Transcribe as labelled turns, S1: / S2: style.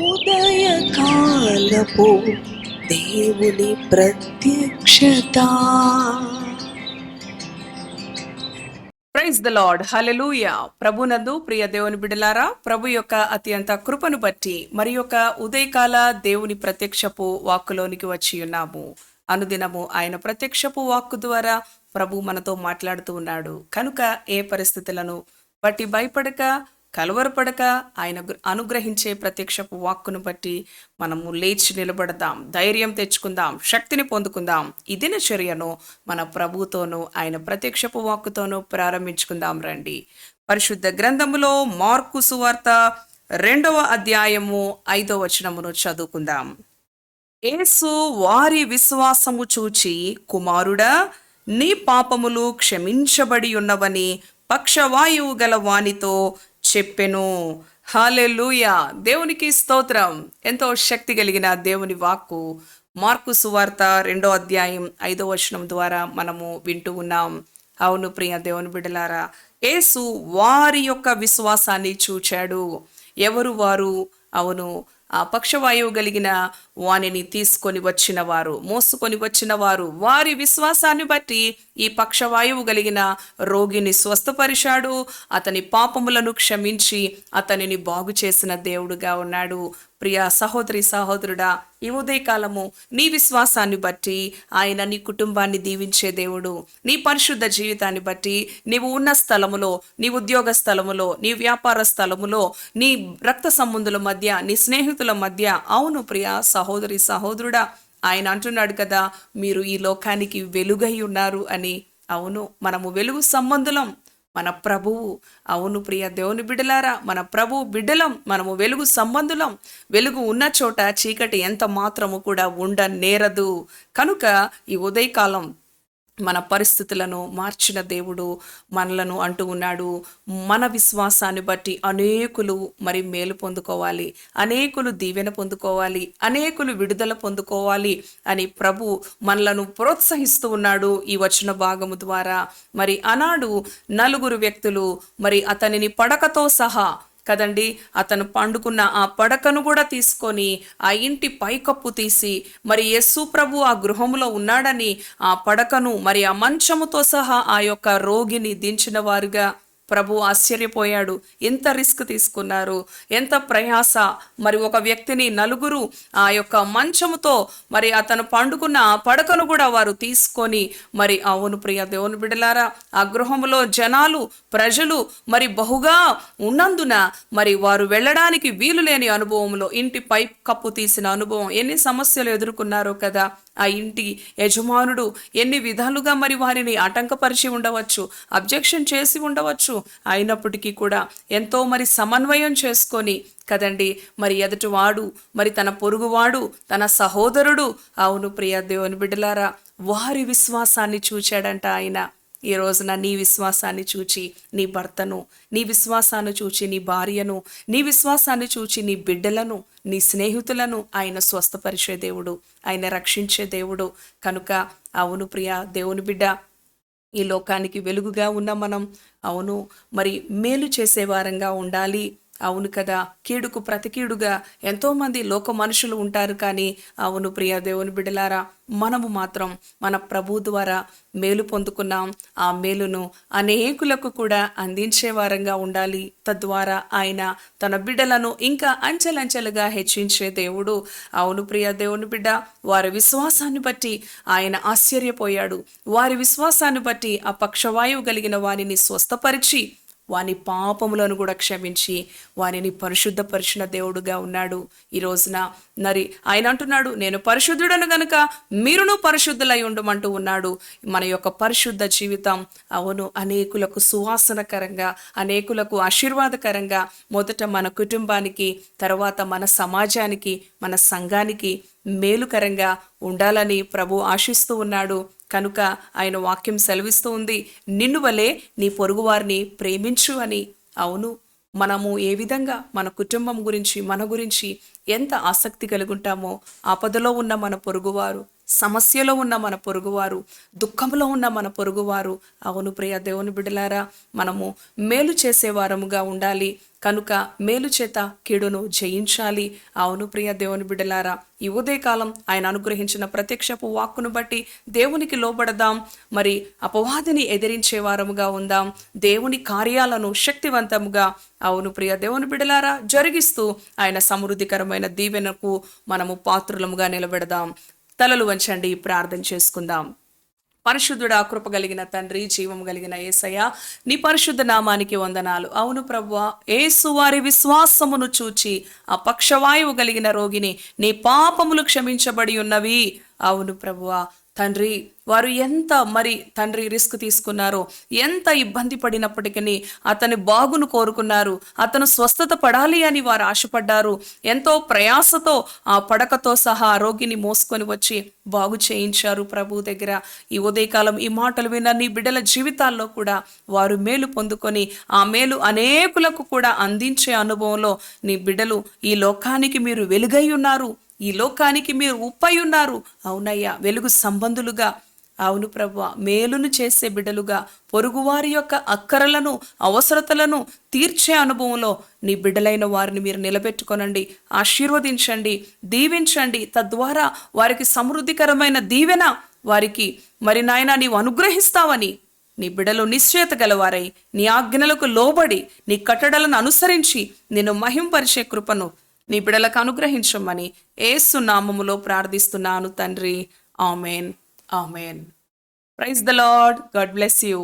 S1: ఉదయకాలపు దేవుని ప్రత్యక్షత.
S2: ప్రైజ్ ద లార్డ్, హల్లెలూయా. ప్రభునందు ప్రియ దేవుని బిడ్డలారా, ప్రభు యొక్క అత్యంత కృపను బట్టి మరి యొక్క ఉదయకాల దేవుని ప్రత్యక్షపు వాక్కులోనికి వచ్చి ఉన్నాము. అనుదినము ఆయన ప్రత్యక్షపు వాక్కు ద్వారా ప్రభు మనతో మాట్లాడుతూ ఉన్నాడు. కనుక ఏ పరిస్థితులను బట్టి భయపడక, కలవరపడక, ఆయన అనుగ్రహించే ప్రత్యక్షపు వాక్కును బట్టి మనము లేచి నిలబడదాం, ధైర్యం తెచ్చుకుందాం, శక్తిని పొందుకుందాం. ఈ దినచర్యను మన ప్రభుతోనూ ఆయన ప్రత్యక్షపు వాక్కుతోనూ ప్రారంభించుకుందాం రండి. పరిశుద్ధ గ్రంథములో మార్కు సువార్త 2వ అధ్యాయము 5వ వచనమును చదువుకుందాం. యేసు వారి విశ్వాసము చూచి, కుమారుడా, నీ పాపములు క్షమించబడి ఉన్నవని పక్షవాయువు గల వానితో చెప్పెను. హల్లెలూయా. దేవునికి స్తోత్రం. ఎంతో శక్తి కలిగిన దేవుని వాక్కు మార్కు సువార్త 2వ అధ్యాయం 5వ వచనం ద్వారా మనము వింటూ ఉన్నాం. అవును ప్రియ దేవుని బిడ్డలారా, యేసు వారి యొక్క విశ్వాసాన్ని చూచాడు. ఎవరు వారు? అవును, ఆ పక్షవాయువు కలిగిన వానిని తీసుకొని వచ్చిన వారు, మోసుకొని వచ్చిన వారు. వారి విశ్వాసాన్ని బట్టి ఈ పక్షవాయువు కలిగిన రోగిని స్వస్థపరిచాడు. అతని పాపములను క్షమించి అతనిని బాగు చేసిన దేవుడుగా ఉన్నాడు. ప్రియ సహోదరి సహోదరుడా, ఈ ఉదయకాలము నీ విశ్వాసాన్ని బట్టి ఆయన నీ కుటుంబాన్ని దీవించే దేవుడు. నీ పరిశుద్ధ జీవితాన్ని బట్టి నీవు ఉన్న స్థలములో, నీ ఉద్యోగ స్థలములో, నీ వ్యాపార స్థలములో, నీ రక్త సంబంధుల మధ్య, నీ స్నేహితుల మధ్య, అవును ప్రియ సహోదరి సహోదరుడా, ఆయన అంటున్నాడు కదా, మీరు ఈ లోకానికి వెలుగై ఉన్నారు అని. అవును, మనము వెలుగు సంబంధులం, మన ప్రభువు. అవును ప్రియ దేవుని బిడ్డలారా, మన ప్రభు బిడ్డలం, మనము వెలుగు సంబంధులం. వెలుగు ఉన్న చోట చీకటి ఎంత మాత్రము కూడా ఉండనేరదు. కనుక ఈ ఉదయకాలం మన పరిస్థితులను మార్చిన దేవుడు మనలను అంటూ ఉన్నాడు. మన విశ్వాసాన్ని బట్టి అనేకులు మరి మేలు పొందుకోవాలి, అనేకులు దీవెన పొందుకోవాలి, అనేకులు విడుదల పొందుకోవాలి అని ప్రభు మనలను ప్రోత్సహిస్తూ ఉన్నాడు ఈ వచన భాగము ద్వారా. మరి ఆనాడు 4 వ్యక్తులు మరి అతనిని పడకతో సహా కదండి, అతను పండుకున్న ఆ పడకను కూడా తీసుకొని ఆ ఇంటి పైకప్పు తీసి మరి యేసు ప్రభు ఆ గృహంలో ఉన్నాడని ఆ పడకను మరి ఆ మంచముతో సహా ఆ యొక్క రోగిని దించిన వారుగా ప్రభు ఆశ్చర్యపోయాడు. ఎంత రిస్క్ తీసుకున్నారు, ఎంత ప్రయాస. మరి ఒక వ్యక్తిని 4 ఆ యొక్క మంచముతో మరి అతను పండుకున్న ఆ పడకను కూడా వారు తీసుకొని మరి, అవును ప్రియ దేవుని బిడ్డలారా, ఆ గృహములో జనాలు, ప్రజలు మరి బహుగా ఉన్నందున మరి వారు వెళ్ళడానికి వీలు లేని అనుభవంలో ఇంటి పై కప్పు తీసిన అనుభవం, ఎన్ని సమస్యలు ఎదుర్కొన్నారో కదా. ఆ ఇంటి యజమానుడు ఎన్ని విధాలుగా మరి వారిని ఆటంకపరిచి ఉండవచ్చు, అబ్జెక్షన్ చేసి ఉండవచ్చు. అయినప్పటికీ కూడా ఎంతో మరి సమన్వయం చేసుకొని కదండి, మరి ఎదుటివాడు, మరి తన పొరుగువాడు, తన సహోదరుడు, అవును ప్రియ దేవుని బిడ్డలారా, వారి విశ్వాసాన్ని చూచాడంట ఆయన. ఈ రోజున నీ విశ్వాసాన్ని చూచి నీ భర్తను, నీ విశ్వాసాన్ని చూచి నీ భార్యను, నీ విశ్వాసాన్ని చూచి నీ బిడ్డలను, నీ స్నేహితులను ఆయన స్వస్థపరిచే దేవుడు, ఆయన రక్షించే దేవుడు. కనుక అవును ప్రియ దేవుని బిడ్డ, ఈ లోకానికి వెలుగుగా ఉన్న మనం, అవును మరి మేలు చేసేవారంగా ఉండాలి. అవును కదా, కీడుకు ప్రతికీడుగా ఎంతోమంది లోక మనుషులు ఉంటారు. కానీ అవును ప్రియ దేవుని బిడ్డలారా, మనము మాత్రం మన ప్రభు ద్వారా మేలు పొందుకున్నాం. ఆ మేలును అనేకులకు కూడా అందించే వారంగా ఉండాలి. తద్వారా ఆయన తన బిడ్డలను ఇంకా అంచెలంచెలుగా హెచ్చించే దేవుడు. అవును ప్రియ దేవుని బిడ్డ, వారి విశ్వాసాన్ని బట్టి ఆయన ఆశ్చర్యపోయాడు. వారి విశ్వాసాన్ని బట్టి ఆ పక్షవాయువు కలిగిన వారిని స్వస్థపరిచి వాని పాపములను కూడా క్షమించి వానిని పరిశుద్ధపరిచిన దేవుడుగా ఉన్నాడు. ఈ రోజున మరి ఆయన అంటున్నాడు, నేను పరిశుద్ధుడను గనుక మీరును పరిశుద్ధులై ఉండమంటూ ఉన్నాడు. మన యొక్క పరిశుద్ధ జీవితం అవును అనేకులకు సువాసనకరంగా, అనేకులకు ఆశీర్వాదకరంగా, మొదట మన కుటుంబానికి, తర్వాత మన సమాజానికి, మన సంఘానికి మేలుకరంగా ఉండాలని ప్రభు ఆశిస్తూ ఉన్నాడు. కనుక ఆయన వాక్యం సెలవిస్తూ ఉంది, నిన్ను వలె నీ పొరుగువారిని ప్రేమించు అని. అవును, మనము ఏ విధంగా మన కుటుంబం గురించి, మన గురించి ఎంత ఆసక్తి కలిగి ఉంటామో, ఆపదలో ఉన్న మన పొరుగువారు, సమస్యలో ఉన్న మన పొరుగువారు, దుఃఖంలో ఉన్న మన పొరుగువారు. అవును ప్రియ దేవుని బిడ్డలారా, మనము మేలు చేసేవారముగా ఉండాలి కనుక మేలు చేత కీడును జయించాలి. అవును ప్రియ దేవుని బిడ్డలారా, ఈ ఉదయకాలం ఆయన అనుగ్రహించిన ప్రత్యక్షపు వాక్కును బట్టి దేవునికి లోబడదాం. మరి అపవాదిని ఎదిరించే వారముగా ఉందాం. దేవుని కార్యాలను శక్తివంతముగా, అవును ప్రియ దేవుని బిడ్డలారా, జరిగిస్తూ ఆయన సమృద్ధికరమైన దీవెనకు మనము పాత్రులముగా నిలబెడదాం. తలలు వంచండి, ప్రార్థన చేసుకుందాం. పరిశుద్ధుడా, కృప కలిగిన తండ్రి, జీవం కలిగిన యేసయ్య, నీ పరిశుద్ధ నామానికి వందనాలు. అవును ప్రభువా, యేసు వారి విశ్వాసమును చూచి ఆ పక్షవాయువు కలిగిన రోగిని నీ పాపములు క్షమించబడి ఉన్నవి. అవును ప్రభువా తండ్రి, వారు ఎంత తండ్రి రిస్క్ తీసుకున్నారో, ఎంత ఇబ్బంది పడినప్పటికీ అతని బాగును కోరుకున్నారు. అతను స్వస్థత పడాలి అని వారు ఆశపడ్డారు. ఎంతో ప్రయాసతో ఆ పడకతో సహా రోగిని మోసుకొని వచ్చి బాగు చేయించారు ప్రభు దగ్గర. ఈ ఉదయకాలం ఈ మాటలు విన్న నీ బిడ్డల జీవితాల్లో కూడా వారు మేలు పొందుకొని ఆ మేలు అనేకులకు కూడా అందించే అనుభవంలో నీ బిడ్డలు ఈ లోకానికి మీరు వెలుగై ఉన్నారు, ఈ లోకానికి మీరు ఉప్పై ఉన్నారు. అవునయ్యా, వెలుగు సంబంధులుగా, అవును ప్రభువా, మేలును చేసే బిడ్డలుగా, పొరుగువారి యొక్క అక్కరలను అవసరతలను తీర్చే అనుభవంలో నీ బిడ్డలైన వారిని మీరు నిలబెట్టుకొనండి, ఆశీర్వదించండి, దీవించండి. తద్వారా వారికి సమృద్ధికరమైన దీవెన వారికి నాయనా నీవు అనుగ్రహిస్తావని నీ బిడ్డలు నిశ్చయత గలవారై నీ ఆజ్ఞలకు లోబడి నీ కట్టడలను అనుసరించి నిన్ను మహింపరిచే కృపను నీ బిడ్డలకు అనుగ్రహించమని యేసు నామములో ప్రార్థిస్తున్నాను తండ్రి. Amen, amen. Praise the Lord. God bless you.